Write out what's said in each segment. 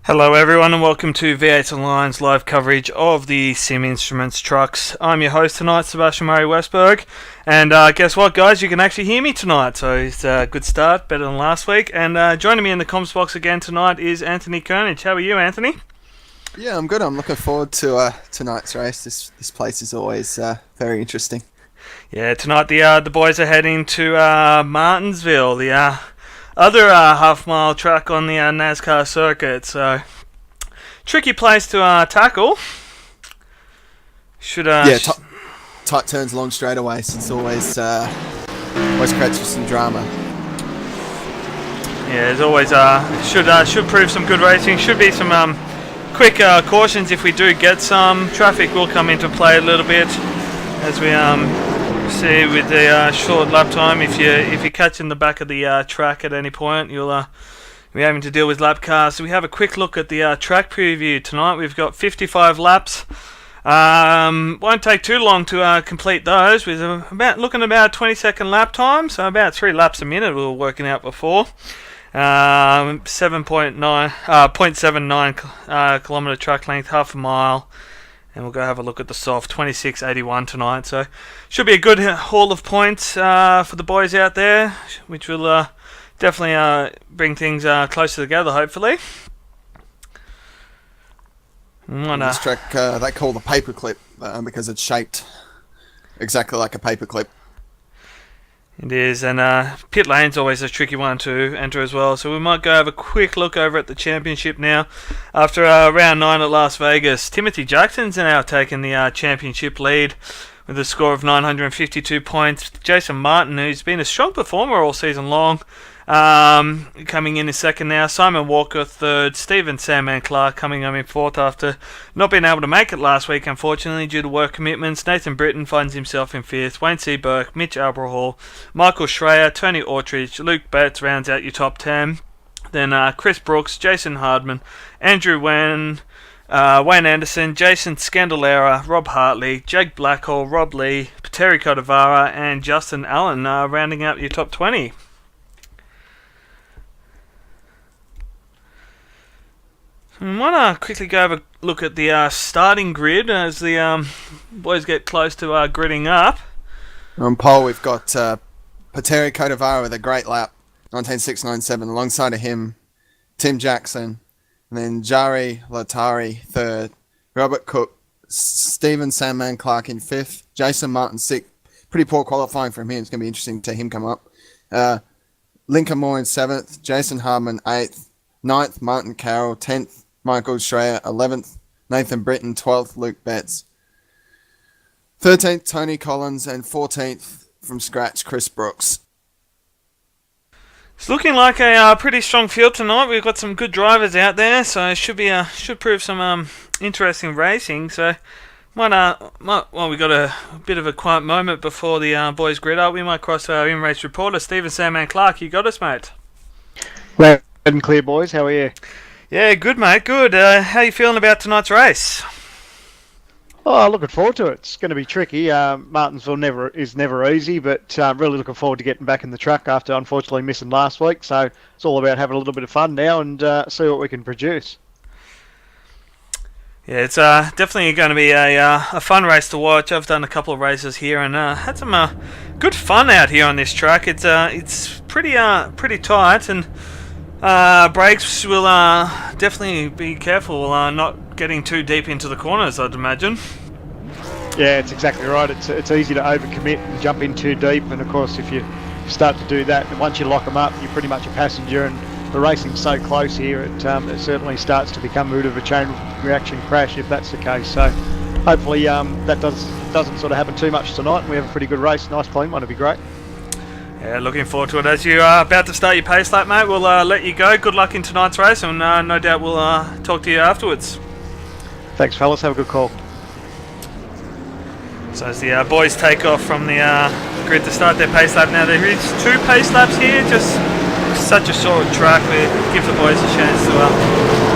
Hello everyone and welcome to v8sonline's live coverage of the Sim Instruments trucks. I'm your host tonight, Sebastian Murray Westberg, and guess what guys, you can actually hear me tonight, so it's a good start, better than last week. And joining me in the comms box again tonight is Anthony Kernage. How are you, Anthony? Yeah, I'm good. I'm looking forward to tonight's race. This place is always very interesting. Yeah, tonight the boys are heading to Martinsville, the other half-mile track on the NASCAR circuit, so tricky place to tackle. Should tight turns, long straightaways. It's always creates some drama. Yeah, there's always should prove some good racing. Should be some quick cautions if we do get some. Traffic will come into play a little bit as we see with the short lap time. If you catch in the back of the track at any point, you'll be having to deal with lap cars. So we have a quick look at the track preview tonight. We've got 55 laps. Won't take too long to complete those. We're looking about 20-second lap time, so about 3 laps a minute we were working out before. 0.79 kilometre track length, half a mile. And we'll go have a look at the soft, 26.81 tonight. So should be a good haul of points for the boys out there, which will definitely bring things closer together, hopefully. This track they call the paperclip because it's shaped exactly like a paperclip. It is, and pit lane's always a tricky one to enter as well, so we might go have a quick look over at the championship now. After round 9 at Las Vegas, Timothy Jackson's now taking the championship lead with a score of 952 points. Jason Martin, who's been a strong performer all season long, coming in second now. Simon Walker third. Stephen Sandman Clark coming home in fourth after not being able to make it last week, unfortunately, due to work commitments. Nathan Britton finds himself in fifth. Wayne C. Burke, Mitch Alberhall, Michael Schreier, Tony Ortridge, Luke Betts rounds out your top 10. Then Chris Brooks, Jason Hardman, Andrew Wayne Anderson, Jason Scandalera, Rob Hartley, Jake Blackhall, Rob Lee, Terry Codavara, and Justin Allen rounding out your top 20. I might quickly go have a look at the starting grid as the boys get close to gridding up. On pole, we've got Pateri Codavara with a great lap, 19.697. Alongside of him, Tim Jackson, and then Jari Latari third, Robert Cook, Stephen Sandman Clark in fifth, Jason Martin sixth. Pretty poor qualifying from him. It's going to be interesting to him come up. Lincoln Moore in seventh, Jason Hardman eighth, ninth Martin Carroll, 10th Michael Schreier, 11th Nathan Britton, 12th Luke Betts, 13th Tony Collins, and 14th from scratch Chris Brooks. It's looking like a pretty strong field tonight. We've got some good drivers out there, so it should prove some interesting racing. So we've got a bit of a quiet moment before the boys grid up. We might cross our in-race reporter, Stephen Sandman Clark. You got us, mate. Loud and clear, boys. How are you? Yeah, good, mate. Good. How you feeling about tonight's race? Oh, looking forward to it. It's going to be tricky. Martinsville is never easy, but really looking forward to getting back in the truck after unfortunately missing last week. So it's all about having a little bit of fun now and see what we can produce. Yeah, it's definitely going to be a fun race to watch. I've done a couple of races here and had some good fun out here on this track. It's pretty tight, and brakes will definitely be careful not getting too deep into the corners, I'd imagine. Yeah, it's exactly right. It's easy to overcommit and jump in too deep, and of course if you start to do that, and once you lock them up, you're pretty much a passenger. And the racing's so close here, it certainly starts to become a bit of a chain reaction crash if that's the case. So hopefully that doesn't sort of happen too much tonight, and we have a pretty good race. Nice clean one, it'll be great. Yeah, looking forward to it. As you are about to start your pace lap, mate, we'll let you go. Good luck in tonight's race, and no doubt we'll talk to you afterwards. Thanks, fellas. Have a good call. So as the boys take off from the grid to start their pace lap now, there is 2 pace laps here, just such a short track. We give the boys a chance to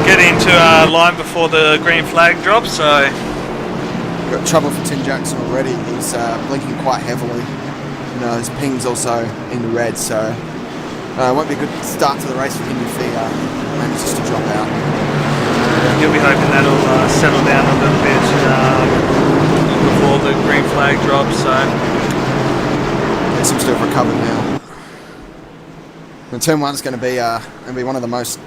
get into line before the green flag drops. So Got trouble for Tim Jackson already. He's blinking quite heavily. You know, his ping's also in the red, so it won't be a good start to the race for him if he manages to drop out. You'll be hoping that'll settle down a little bit before the green flag drops. So He seems to have recovered now. And turn 1's going to be one of the most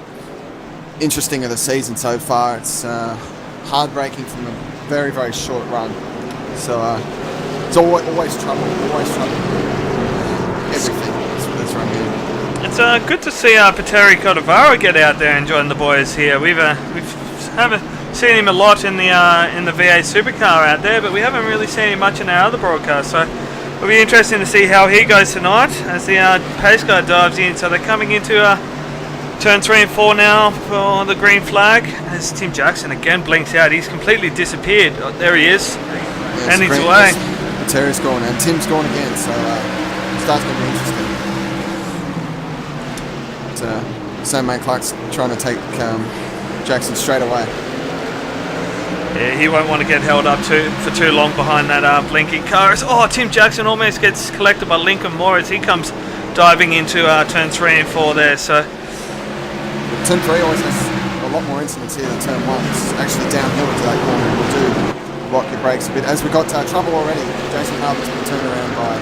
interesting of the season so far. It's hard braking from a very, very short run. So it's always trouble. Everything that's run here. it's good to see Pateri Cordovaro get out there and join the boys here. We haven't seen him a lot in the V8 supercar out there, but we haven't really seen him much in our other broadcasts. So it'll be interesting to see how he goes tonight as the pace car dives in. So they're coming into turn 3 and 4 now for the green flag. As Tim Jackson again blinks out, he's completely disappeared. Oh, there he is, and he's away. Terry's gone and Tim's gone again, so the start's going to be interesting. But, Sam May Clark's trying to take Jackson straight away. Yeah, he won't want to get held up for too long behind that blinking car. Oh, Tim Jackson almost gets collected by Lincoln Moore as he comes diving into turn 3 and 4 there. So turn 3 always has a lot more incidents here than turn 1. It's actually downhill into that corner. It will do block your brakes a bit. As we got trouble already, Jason Harper's been turned around by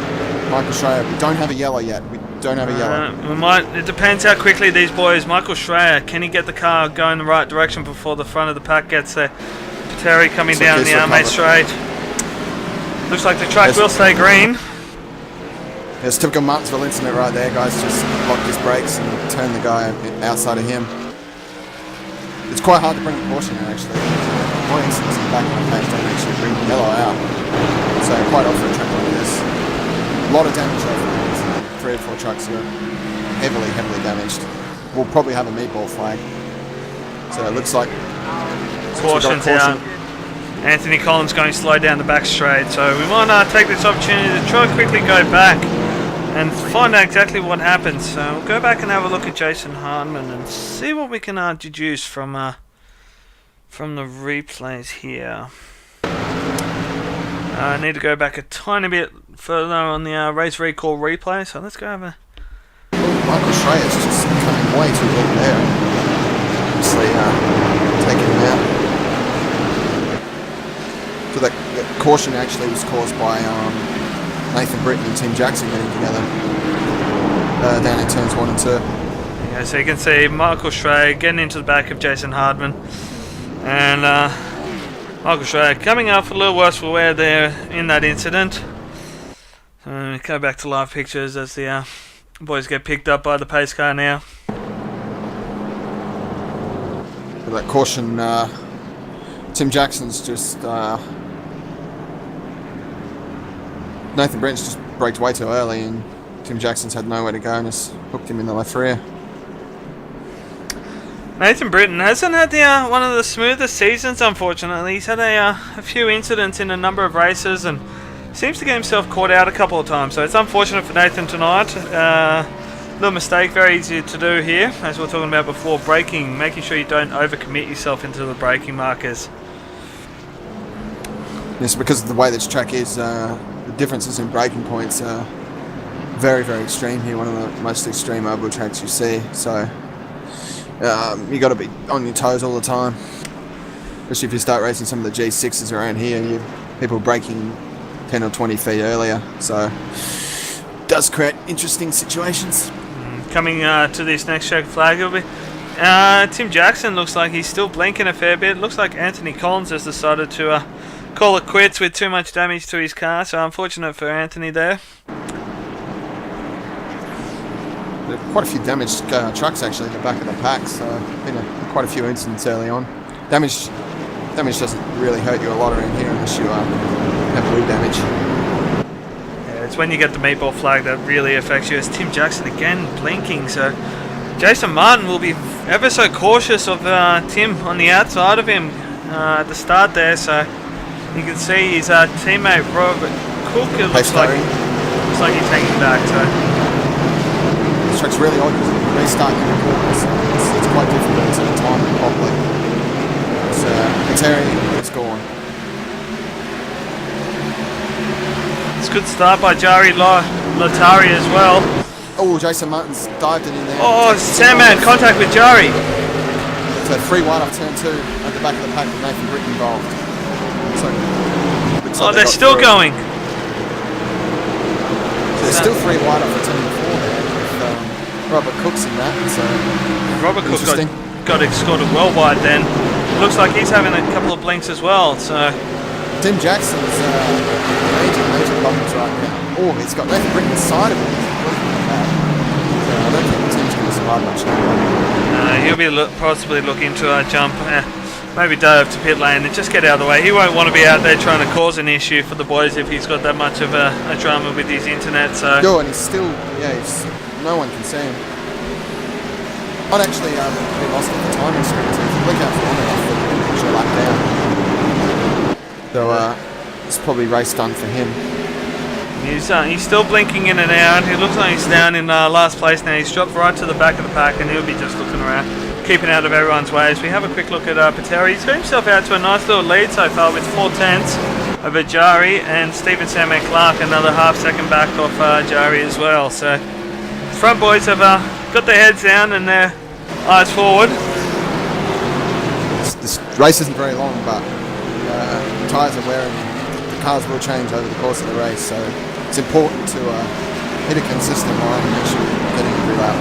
Michael Schreier. We don't have a yellow yet. We don't have a yellow. It depends how quickly these boys. Michael Schreier, can he get the car going the right direction before the front of the pack gets there? Terry coming down the main straight. Looks like the track will stay green. There's typical Martinsville incident right there, guys. Just locked his brakes and turned the guy outside of him. It's quite hard to bring a caution out, actually. More incidents in the back of the page don't actually bring the yellow out. So quite often a track like this. A lot of damage over 3 or 4 trucks here. Heavily damaged. We'll probably have a meatball flag. So it looks like caution's out. Anthony Collins going slow down the back straight, so we might take this opportunity to try to quickly go back and find out exactly what happens. So we'll go back and have a look at Jason Hardman and see what we can deduce from the replays here. I need to go back a tiny bit further on the race recall replay, so let's go have a... Michael Schreier's just coming way too late there. Obviously taking him out. So that caution actually was caused by Nathan Britton and Tim Jackson getting together down in turns 1 and 2. Yeah, so you can see Michael Schreier getting into the back of Jason Hardman, and Michael Schreier coming up a little worse for wear there in that incident. Go back to live pictures as the boys get picked up by the pace car now. For that caution, Tim Jackson's just Nathan Britton's just braked way too early, and Tim Jackson's had nowhere to go and has hooked him in the left rear. Nathan Britton hasn't had one of the smoothest seasons, unfortunately. He's had a few incidents in a number of races and seems to get himself caught out a couple of times. So it's unfortunate for Nathan tonight. Little mistake, very easy to do here, as we were talking about before, braking, making sure you don't overcommit yourself into the braking markers. Yes, because of the way this track is, the differences in braking points are very, very extreme here. One of the most extreme oval tracks you see. So you got to be on your toes all the time. Especially if you start racing some of the G6s around here, people braking 10 or 20 feet earlier. So it does create interesting situations. Coming to this next check flag, it'll be Tim Jackson. Looks like he's still blinking a fair bit. Looks like Anthony Collins has decided to call it quits with too much damage to his car, so unfortunate for Anthony there. there are quite a few damaged trucks actually in the back of the pack, so been quite a few incidents early on. Damage doesn't really hurt you a lot around here unless you have blue damage. Yeah, it's when you get the meatball flag that really affects you. As Tim Jackson again blinking, so Jason Martin will be ever so cautious of Tim on the outside of him at the start there, so you can see his teammate Robert Cook, it looks like he's hanging back. So this track's really odd because it's restarting in the corner, so it's quite difficult to time it properly. So Terry is gone. It's a good start by Jari Latari as well. Oh, Jason Martin's dived it in there. Oh, Sandman, contact with Jari. So 3 wide off turn 2 at the back of the pack with Nathan Britton involved. So, they're still going. So there's still 3 wide off the turn 4 there with Robert Cook's in that. So Robert Cook got escorted well wide then. Looks like he's having a couple of blinks as well. So Tim Jackson's major problems right now. Oh, he's got Nathan Britton inside of him. So I don't think Tim's going to survive much longer. He'll be possibly looking to jump, maybe dive to pit lane and just get out of the way. He won't want to be out there trying to cause an issue for the boys if he's got that much of a drama with his internet. So and he's still, no one can see him. I'd actually be lost at the timing screen too. If you look out for long enough, it'll push your lap down. So it's probably race done for him. He's still blinking in and out. He looks like he's down in last place now. He's dropped right to the back of the pack and he'll be just looking around, keeping out of everyone's way. As we have a quick look at Pateri. He's got himself out to a nice little lead so far with 4/10 over Jari, and Stephen Sandman Clark another half-second back off Jari as well. So the front boys have got their heads down and their eyes forward. This race isn't very long, but tyres are wearing. The cars will change over the course of the race, so it's important to hit a consistent line and make sure you're getting every lap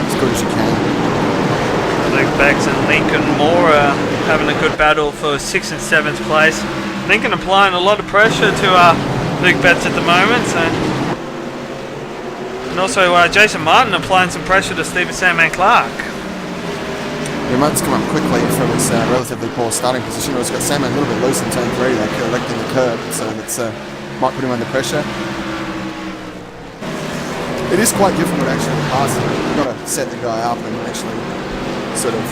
as good as you can. Luke Becks and Lincoln Moore are having a good battle for 6th and 7th place. Lincoln applying a lot of pressure to Luke Betts at the moment, so. And also Jason Martin applying some pressure to Stephen Sandman Clark. Martin's come up quickly from his relatively poor starting position. He's got Sandman a little bit loose in turn 3, like electing the curb, so that's might put him under pressure. It is quite difficult actually to pass him. You've got to set the guy up and actually sort of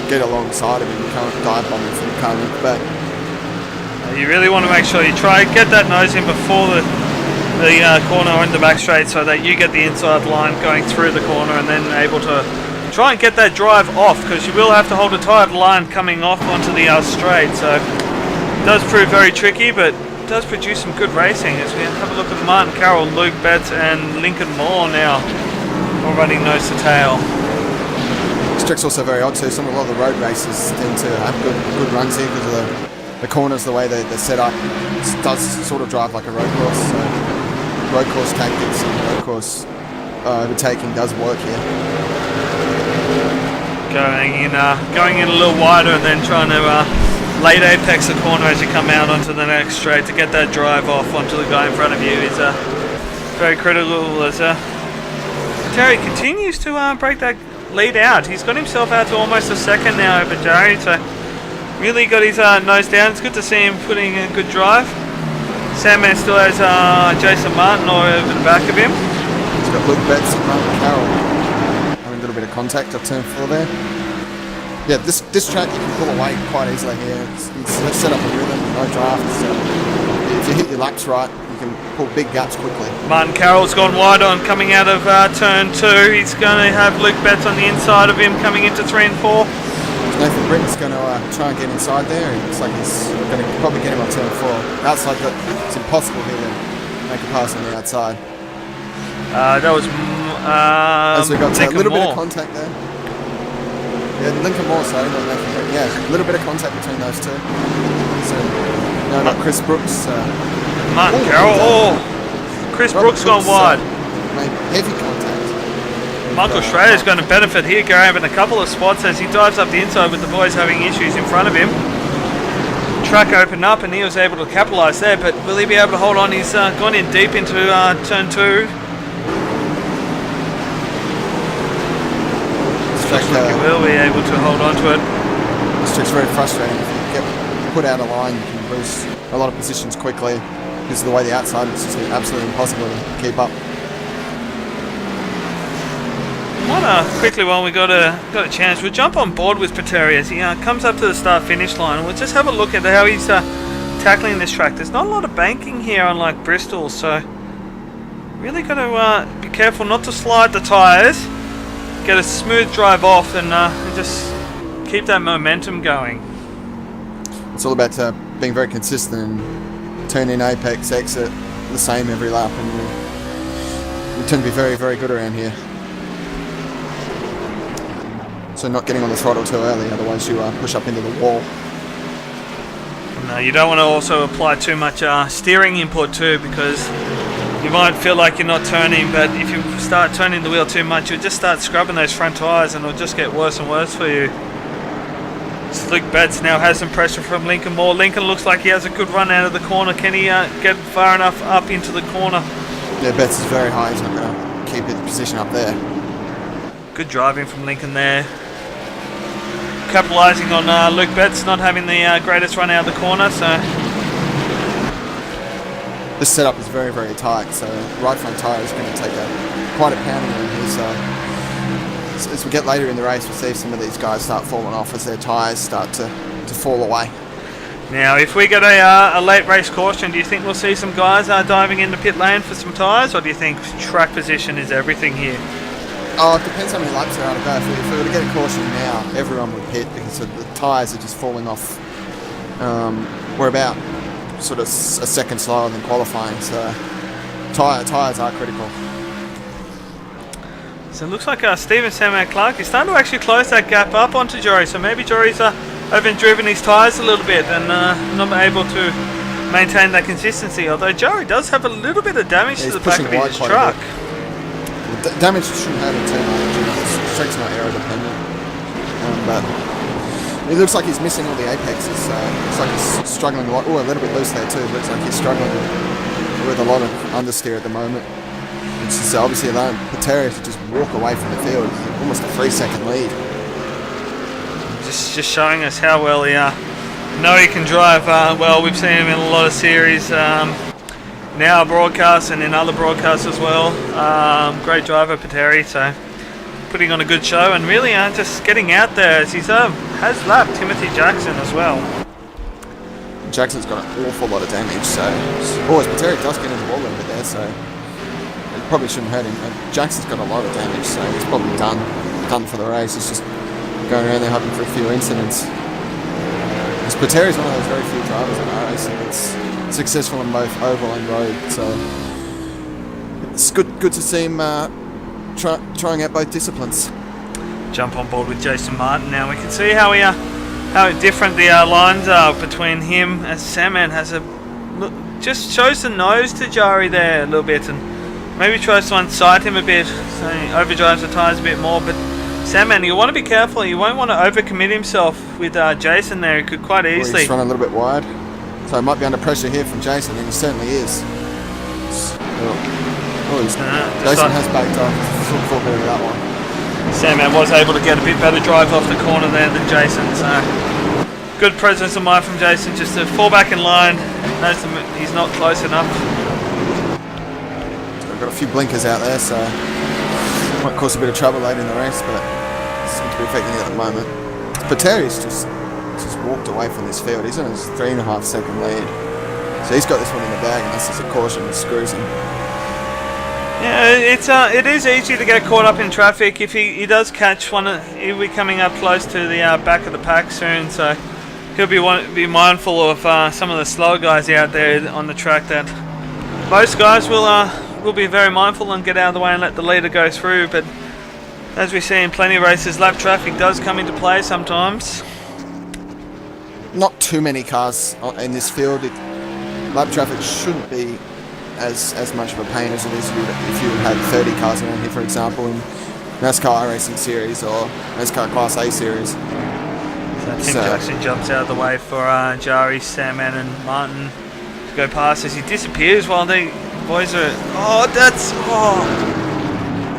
get alongside of him. You can't dive bomb him from the car loop back. You really want to make sure you try get that nose in before the corner or in the back straight so that you get the inside line going through the corner and then able to try and get that drive off, because you will have to hold a tight line coming off onto the straight. So it does prove very tricky, but it does produce some good racing. As we have a look at Martin Carroll, Luke Betts and Lincoln Moore now all running nose to tail. This track's also very odd too. A lot of the road races tend to have good runs here because of the corners, the way they're set up. It does sort of drive like a road course. So road course tactics and road course overtaking does work here. Going in a little wider and then trying to late apex the corner as you come out onto the next straight to get that drive off onto the guy in front of you is very critical. As Terry continues to break that lead out. He's got himself out to almost a second now over Jerry, so really got his nose down. It's good to see him putting in a good drive. Sandman still has Jason Martin over the back of him. He's got Luke Betts and Martin Carroll. A little bit of contact at turn 4 there. Yeah, this track you can pull away quite easily here. It's set up a rhythm, no draft, so if you hit your laps right, you can pull big gaps quickly. Martin Carroll's gone wide on coming out of turn 2. He's going to have Luke Betts on the inside of him coming into 3 and 4. Nathan Britton's going to try and get inside there. It looks like he's going to probably get him on turn 4. Outside, but it's impossible here to make a pass on the outside. That was as we got a little Moore. bit of contact there. Yeah, Lincoln Moore, sorry, not Nathan Britton. Yeah, a little bit of contact between those two. So, no, not Chris Brooks. Martin Carroll. Chris Brooks gone wide. Made heavy contact. Michael Schrader's going to benefit here, grabbing a couple of spots as he dives up the inside with the boys having issues in front of him. Track opened up and he was able to capitalise there, but will he be able to hold on? He's gone in deep into turn 2. looks like he will be able to hold on to it. This trick's very frustrating. If you get put out of line, you can lose a lot of positions quickly because of the way the outside is just absolutely impossible to keep up. Quickly, while we got a chance, we'll jump on board with Pateri as he comes up to the start-finish line, and we'll just have a look at how he's tackling this track. There's not a lot of banking here, unlike Bristol, so really got to be careful not to slide the tyres, get a smooth drive off, and just keep that momentum going. It's all about being very consistent and turn in, apex, exit the same every lap, and we tend to be very, very good around here. So not getting on the throttle too early, otherwise you push up into the wall. No, you don't want to also apply too much steering input too, because you might feel like you're not turning, but if you start turning the wheel too much, you'll just start scrubbing those front tyres and it'll just get worse and worse for you. Luke Betts now has some pressure from Lincoln Moore. Lincoln looks like he has a good run out of the corner. Can he get far enough up into the corner? Yeah, Betts is very high. He's not going to keep his position up there. Good driving from Lincoln there. Capitalising on Luke Betts not having the greatest run out of the corner, so this setup is very, very tight, so right front tyre is going to take quite a pounding on here. So as we get later in the race, we'll see some of these guys start falling off as their tyres start to fall away. Now, if we get a late race caution, do you think we'll see some guys diving into pit lane for some tyres, or do you think track position is everything here? Oh, it depends how many laps there are to go. If we were to get a caution now, everyone would pit because the tyres are just falling off. We're about sort of a second slower than qualifying, so tyres are critical. So it looks like Stephen Samuel Clark is starting to actually close that gap up onto Jory, so maybe Jory's overdriven his tyres a little bit and not able to maintain that consistency, although Jory does have a little bit of damage to the back of his truck. Damage shouldn't hurt him too much. The track's not aero dependent, but it looks like he's missing all the apexes. So looks like he's struggling a lot. Oh, a little bit loose there too. Looks like he's struggling with a lot of understeer at the moment. It's just obviously allowing Pateri to just walk away from the field. Almost a 3-second lead. Just showing us how well he he can drive. Well, we've seen him in a lot of series. Now broadcast and in other broadcasts as well. Great driver Pateri, so putting on a good show and really just getting out there as he's has lapped Timothy Jackson as well. Jackson's got an awful lot of damage, so Pateri does get in the wall a little bit there, so it probably shouldn't hurt him. But Jackson's got a lot of damage, so he's probably done for the race. He's just going around there hoping for a few incidents. Because Pateri's one of those very few drivers in our racing that's successful in both oval and road, so it's good to see him trying out both disciplines. Jump on board with Jason Martin now. We can see how different the lines are between him, as Saman has just shows the nose to Jari there a little bit and maybe tries to unsight him a bit, so he overdrives the tyres a bit more. But Saman, you want to be careful. You won't want to overcommit himself with Jason there. He could quite easily. He's run a little bit wide. So he might be under pressure here from Jason, and he certainly is. Jason has backed off. Full bit of that one. Sandman was able to get a bit better drive off the corner there than Jason, so good presence of mind from Jason, just to fall back in line. Knows he's not close enough. We've got a few blinkers out there, so might cause a bit of trouble later in the race, but it seems to be affecting it at the moment. Pateri's just walked away from this field. He's on his 3.5 second lead, so he's got this one in the bag, unless there's a caution that screws him. Yeah, it is easy to get caught up in traffic. If he does catch one, he'll be coming up close to the back of the pack soon, so he'll be mindful of some of the slow guys out there on the track. That most guys will be very mindful and get out of the way and let the leader go through, but as we see in plenty of races, lap traffic does come into play sometimes. Not too many cars in this field. Lap traffic shouldn't be as much of a pain as it is if you had 30 cars around here, for example, in NASCAR Racing Series or NASCAR Class A Series. So Tim Jackson jumps out of the way for Jari, Sandman and Martin to go past as he disappears while the boys are...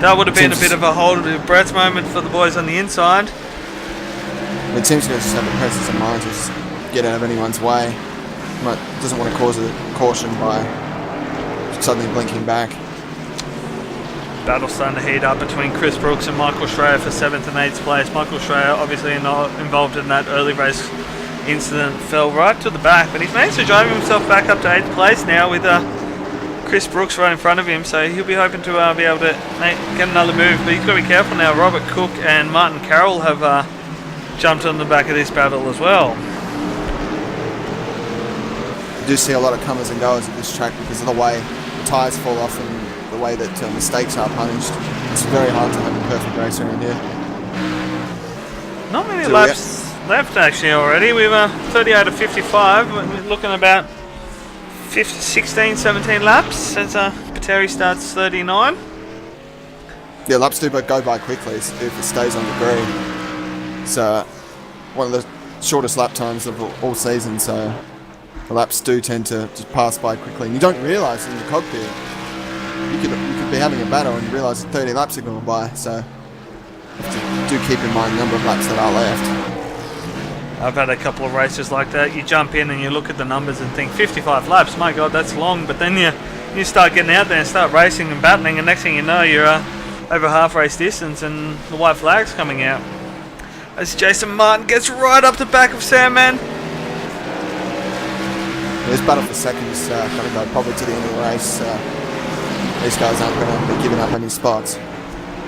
That would have been a bit of a hold of breath moment for the boys on the inside. The team's going to just have the presence of mind to just get out of anyone's way. Doesn't want to cause a caution by suddenly blinking back. Battle starting to heat up between Chris Brooks and Michael Schreier for 7th and 8th place. Michael Schreier obviously not involved in that early race incident, fell right to the back, but he's managed to drive himself back up to 8th place now with Chris Brooks right in front of him, so he'll be hoping to be able to get another move, but he's got to be careful now. Robert Cook and Martin Carroll have jumped on the back of this battle as well. You do see a lot of comers and goers at this track because of the way the tyres fall off and the way that mistakes are punished. It's very hard to have a perfect race around here. Not many laps left actually already. We've 30 out of 55. We're looking about 16, 17 laps as Pateri starts 39. Yeah, laps do go by quickly if it stays on the green. It's one of the shortest lap times of all season, so the laps do tend to just pass by quickly. And you don't realise in the cockpit, you could be having a battle and you realise that 30 laps are going by, so you have to do keep in mind the number of laps that are left. I've had a couple of races like that. You jump in and you look at the numbers and think 55 laps, my god, that's long, but then you start getting out there and start racing and battling, and next thing you know you're over half race distance and the white flag's coming out. As Jason Martin gets right up the back of Sandman. This battle for second is going to go probably to the end of the race. These guys aren't going to be giving up any spots.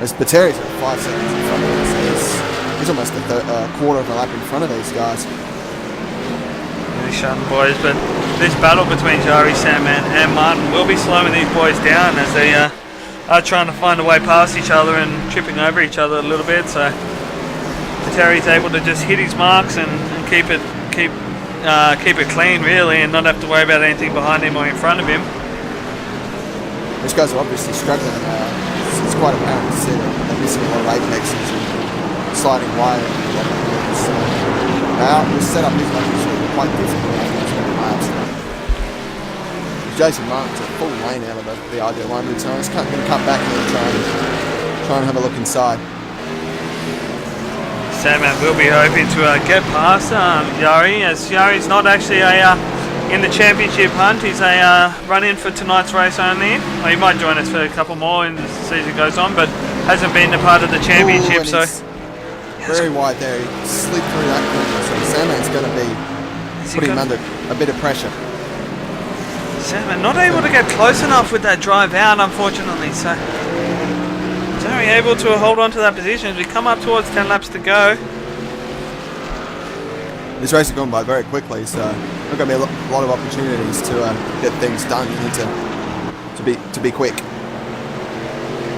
As Pateri's at 5 seconds in front of us. He's almost a quarter of a lap in front of these guys. Really shutting boys, but this battle between Jari, Sandman and Martin will be slowing these boys down as they are trying to find a way past each other and tripping over each other a little bit. So Pateri's able to just hit his marks and keep it clean really, and not have to worry about anything behind him or in front of him. These guys are obviously struggling. It's quite apparent to see that they're missing a lot of apexes and sliding wide. Now the setup is actually quite difficult after these many laps. Jason Martin's a full lane out of the ideal line route, so I'm just going to cut back here and try and have a look inside. Sandman will be hoping to get past Yari, as Yari's not actually in the championship hunt. He's a run-in for tonight's race only. Well, he might join us for a couple more as the season goes on, but hasn't been a part of the championship. So very wide there. He slid through that corner, so Sandman's going to be putting him under a bit of pressure. Sandman not able to get close enough with that drive out, unfortunately. So Jerry able to hold on to that position as we come up towards 10 laps to go. This race is going by very quickly, so there's going to be a lot of opportunities to get things done. You need to be quick.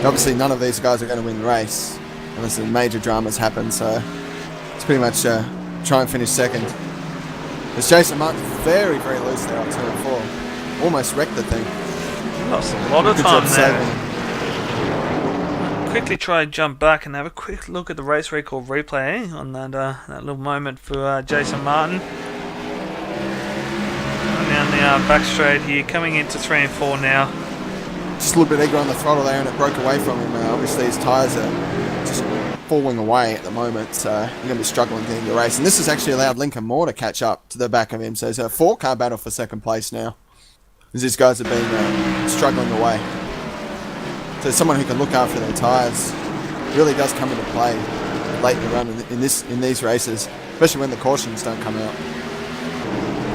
Obviously, none of these guys are going to win the race unless the major dramas happen, so it's pretty much try and finish second. As Jason Martin very, very loose there on turn 4. Almost wrecked the thing. Lost a lot of time there. Quickly try to jump back and have a quick look at the race record replay on that little moment for Jason Martin. Down the back straight here, coming into 3 and 4 now. Just a little bit eager on the throttle there and it broke away from him. Obviously his tyres are just falling away at the moment, so he's going to be struggling getting the race. And this has actually allowed Lincoln Moore to catch up to the back of him, so it's a 4-car battle for second place now, as these guys have been struggling away. So someone who can look after their tyres really does come into play late in the run in these races, especially when the cautions don't come out.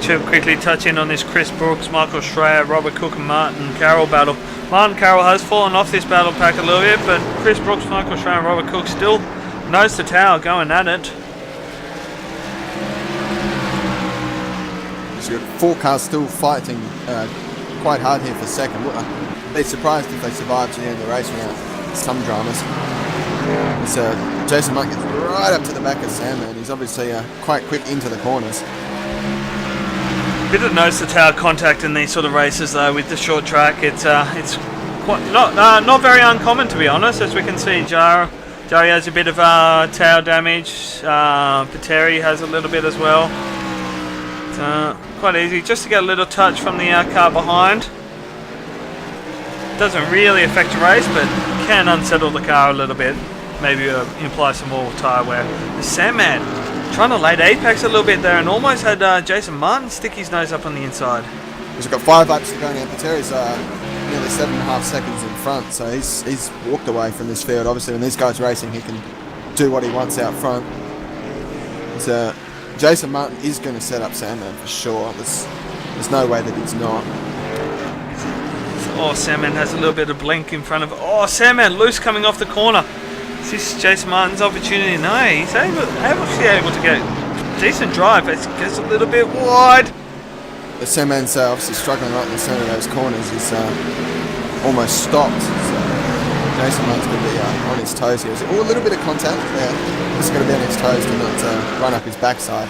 To quickly touch in on this Chris Brooks, Michael Schreier, Robert Cook and Martin Carroll battle. Martin Carroll has fallen off this battle pack a little bit, but Chris Brooks, Michael Schreier and Robert Cook still nose to tail going at it. So you've got 4 cars still fighting quite hard here for second. I'd be surprised if they survive to the end of the race without some dramas. So Jason Martin gets right up to the back of Sandman. He's obviously quite quick into the corners. Bit of nose to tail contact in these sort of races though with the short track. It's quite not very uncommon, to be honest, as we can see. Jari has a bit of tail damage. Pateri has a little bit as well. It's quite easy just to get a little touch from the car behind. doesn't really affect your race, but can unsettle the car a little bit. Maybe imply some more tyre wear. The Sandman trying to late apex a little bit there and almost had Jason Martin stick his nose up on the inside. He's got 5 laps to go now. Pateri's nearly 7.5 seconds in front, so he's walked away from this field. Obviously, when these guys racing, he can do what he wants out front. So Jason Martin is going to set up Sandman for sure. There's no way that he's not. Oh, Sandman has a little bit of blink in front of... Oh, Sandman loose coming off the corner. Is this Jason Martin's opportunity? No, he's actually able to get decent drive. It gets a little bit wide. The Sandman's obviously struggling right in the centre of those corners. He's almost stopped. So Jason Martin's going to be on his toes here. A little bit of contact there. He's going to be on his toes to not run up his backside.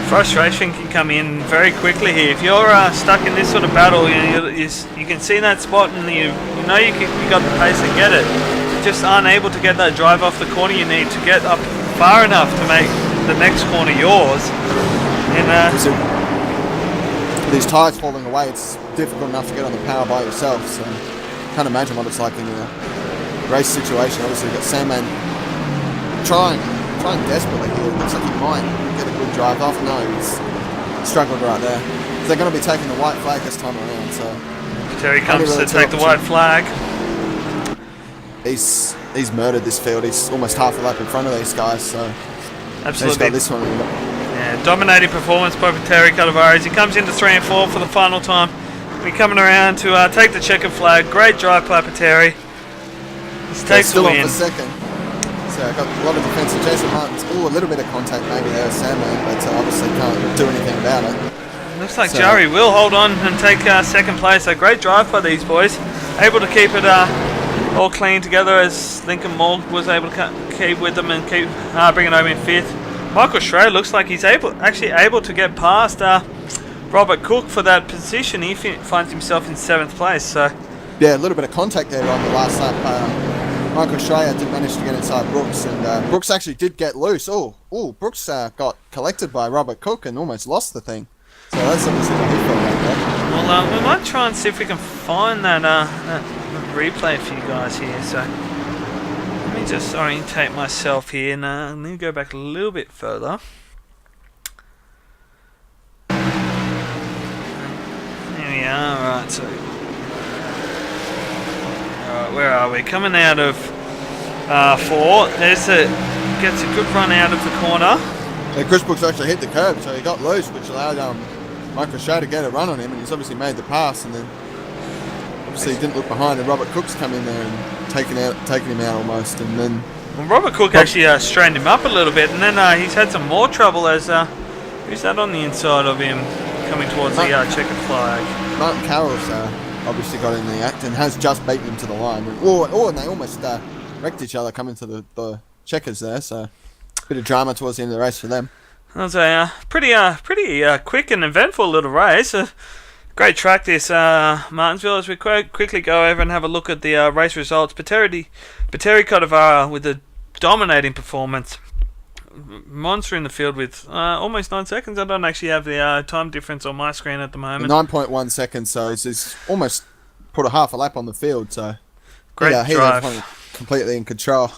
Frustration can come in very quickly here. If you're stuck in this sort of battle, you can see that spot and you know you got the pace to get it. You're just unable to get that drive off the corner you need to get up far enough to make the next corner yours. And these tyres falling away, it's difficult enough to get on the power by yourself. So can't imagine what it's like in a race situation. Obviously, we've got Sandman trying desperately here. It looks like he might get a good drive off. No, he's struggling right there. So they're going to be taking the white flag this time around. So Terry comes to take the white flag. He's murdered this field. He's almost half a lap in front of these guys. So absolutely, he's got this one. Yeah, dominating performance by Terry Cannavaro. He comes into 3 and 4 for the final time. We're coming around to take the checkered flag. Great drive by Pateri. This takes the win. Off for second. So got a lot of defensive. Jason Martin's a little bit of contact maybe there with Sandman, but obviously can't do anything about it. Looks like Jari will hold on and take second place. A great drive by these boys. Able to keep it all clean together as Lincoln Moore was able to keep with them and keep bringing home in 5th. Michael Schrader looks like he's actually able to get past Robert Cook for that position. He finds himself in 7th place. So yeah, a little bit of contact there on the last lap. Michael Schrader did manage to get inside Brooks, and Brooks actually did get loose. Brooks got collected by Robert Cook and almost lost the thing. So that's obviously what he felt like that. Well, we might try and see if we can find that replay for you guys here. So let me just orientate myself here, and let me go back a little bit further. There we are. Right, so where are we? Coming out of 4. Gets a good run out of the corner. Yeah, Chris Brooks actually hit the curb, so he got loose, which allowed Michael Schrader to get a run on him, and he's obviously made the pass, and then obviously he didn't look behind, and Robert Cook's come in there and taken him out almost, and then... Well, Robert Cook actually strained him up a little bit, and then he's had some more trouble as... who's that on the inside of him coming towards the checkered flag? Martin Carroll's obviously got in the act and has just beaten him to the line. And they almost wrecked each other coming to the checkers there, so a bit of drama towards the end of the race for them. That was a pretty quick and eventful little race. Great track this, Martinsville, as we quickly go over and have a look at the race results. Pateri Cannavaro with a dominating performance. Monster in the field with almost 9 seconds. I don't actually have the time difference on my screen at the moment. 9.1 seconds, so he's almost put a half a lap on the field. So great drive. Completely in control.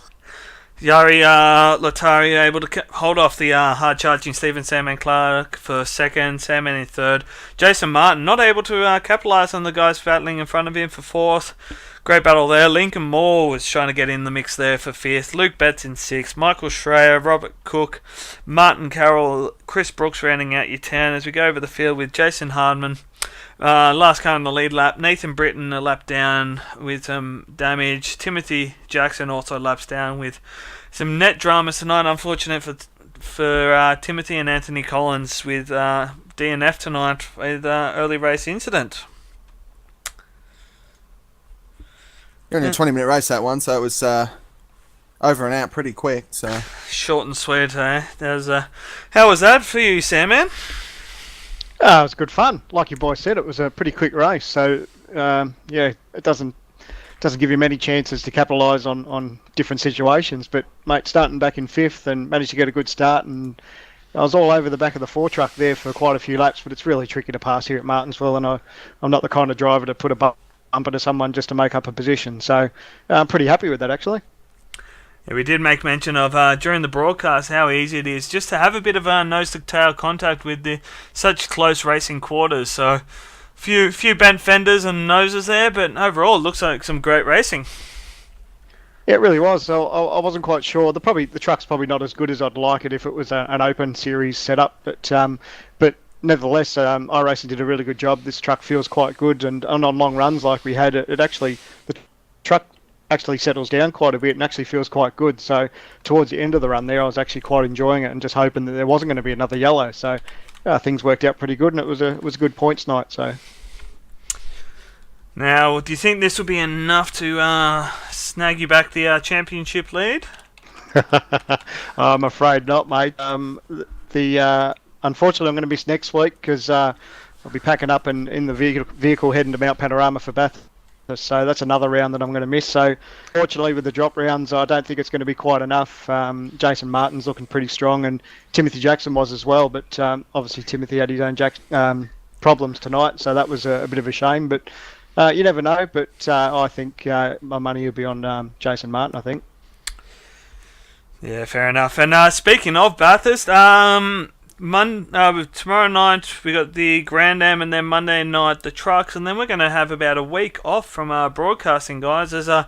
Jari Latari able to hold off the hard-charging Stephen Sandman Clark for 2nd, Sandman in 3rd. Jason Martin not able to capitalise on the guys battling in front of him for 4th. Great battle there. Lincoln Moore was trying to get in the mix there for 5th. Luke Betts in 6th. Michael Schrader, Robert Cook, Martin Carroll, Chris Brooks rounding out your 10 as we go over the field with Jason Hardman. Last car on the lead lap. Nathan Britton a lap down with some damage. Timothy Jackson also laps down with some net dramas tonight. Unfortunate for Timothy and Anthony Collins with DNF tonight with early race incident. Only a 20-minute race that one, so it was over and out pretty quick. So short and sweet, eh? How was that for you, Sandman? It was good fun. Like your boy said, it was a pretty quick race. So it doesn't give you many chances to capitalise on different situations. But mate, starting back in 5th and managed to get a good start, and I was all over the back of the 4 truck there for quite a few laps. But it's really tricky to pass here at Martinsville, and I'm not the kind of driver to put a bumper to someone just to make up a position. So I'm pretty happy with that, actually. Yeah, we did make mention of during the broadcast how easy it is just to have a bit of nose-to-tail contact with such close racing quarters. So few bent fenders and noses there, but overall it looks like some great racing. Yeah, it really was. So I wasn't quite sure. The truck's probably not as good as I'd like it if it was an open series setup, but nevertheless, iRacing did a really good job. This truck feels quite good, and on long runs like we had, the truck actually settles down quite a bit and actually feels quite good. So towards the end of the run there, I was actually quite enjoying it and just hoping that there wasn't going to be another yellow. So things worked out pretty good, and it was a good points night. So now, do you think this will be enough to snag you back the championship lead? I'm afraid not, mate. Unfortunately, I'm going to miss next week because I'll be packing up in the vehicle heading to Mount Panorama for Bathurst. So that's another round that I'm going to miss. So fortunately, with the drop rounds, I don't think it's going to be quite enough. Jason Martin's looking pretty strong, and Timothy Jackson was as well. But obviously, Timothy had his own problems tonight, so that was a bit of a shame. But you never know. But I think my money will be on Jason Martin, I think. Yeah, fair enough. And speaking of Bathurst, tomorrow night we got the Grand Am, and then Monday night the trucks, and then we're going to have about a week off from broadcasting, guys, as the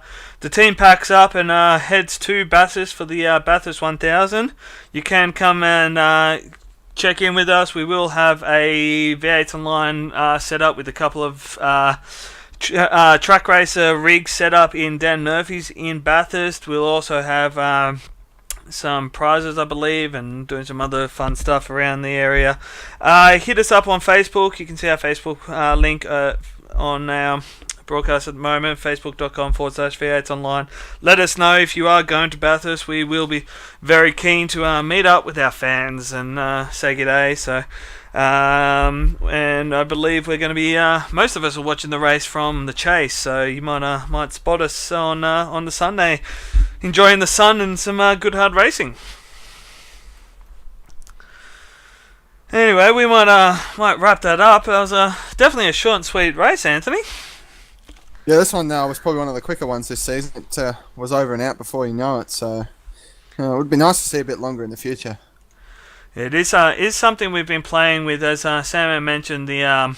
team packs up and heads to Bathurst for the Bathurst 1000. You can come and check in with us. We will have a V8 online set up with a couple of track racer rigs set up in Dan Murphy's in Bathurst. We'll also have some prizes, I believe, and doing some other fun stuff around the area. Hit us up on Facebook. You can see our Facebook link on our broadcast at the moment, facebook.com/v8sonline. Let us know if you are going to Bathurst. We will be very keen to meet up with our fans and say g'day. So, and I believe we're going to be most of us are watching the race from the chase, so you might spot us on the Sunday, enjoying the sun and some good hard racing. Anyway, we might wrap that up. It was definitely a short and sweet race, Anthony. Yeah, this one was probably one of the quicker ones this season. It was over and out before you know it, so it would be nice to see a bit longer in the future. It is something we've been playing with, as Sam mentioned, the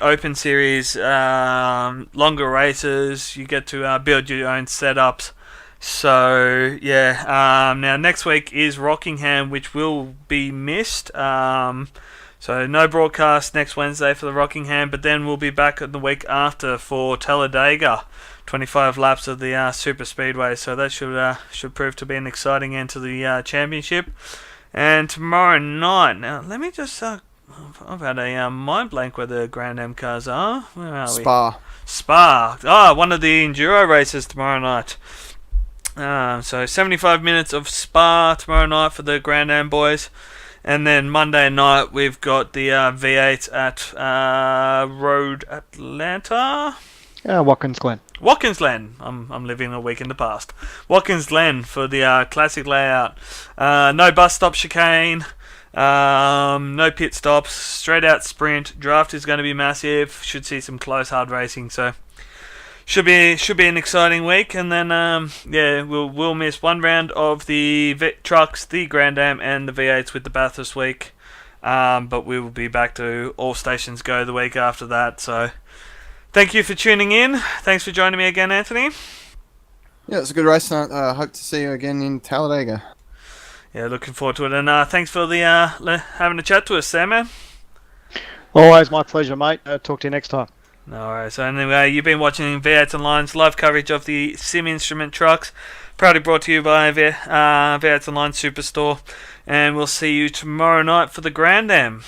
Open Series, longer races. You get to build your own setups. So yeah, now next week is Rockingham, which will be missed. So no broadcast next Wednesday for the Rockingham, but then we'll be back the week after for Talladega, 25 laps of the Super Speedway. So that should prove to be an exciting end to the championship. And tomorrow night, now let me just I've had a mind blank where the Grand Am cars are. Where are we? Spa. One of the enduro races tomorrow night. So 75 minutes of Spa tomorrow night for the Grand Am boys. And then Monday night we've got the V8 at Road Atlanta. Watkins Glen. Watkins Glen. I'm living a week in the past. Watkins Glen for the classic layout. No bus stop chicane. No pit stops. Straight out sprint. Draft is going to be massive. Should see some close hard racing. So should be an exciting week. And then we'll miss one round of the trucks, the Grand Am, and the V8s with the Bathurst week. But we will be back to all stations go the week after that. So thank you for tuning in. Thanks for joining me again, Anthony. Yeah, it's a good race night. Hope to see you again in Talladega. Yeah, looking forward to it. And thanks for the having a chat to us, Sam, man. Always my pleasure, mate. Talk to you next time. No worries. So anyway, you've been watching V8 Online's live coverage of the Sim Instrument trucks. Proudly brought to you by V8 Online Superstore. And we'll see you tomorrow night for the Grand Am.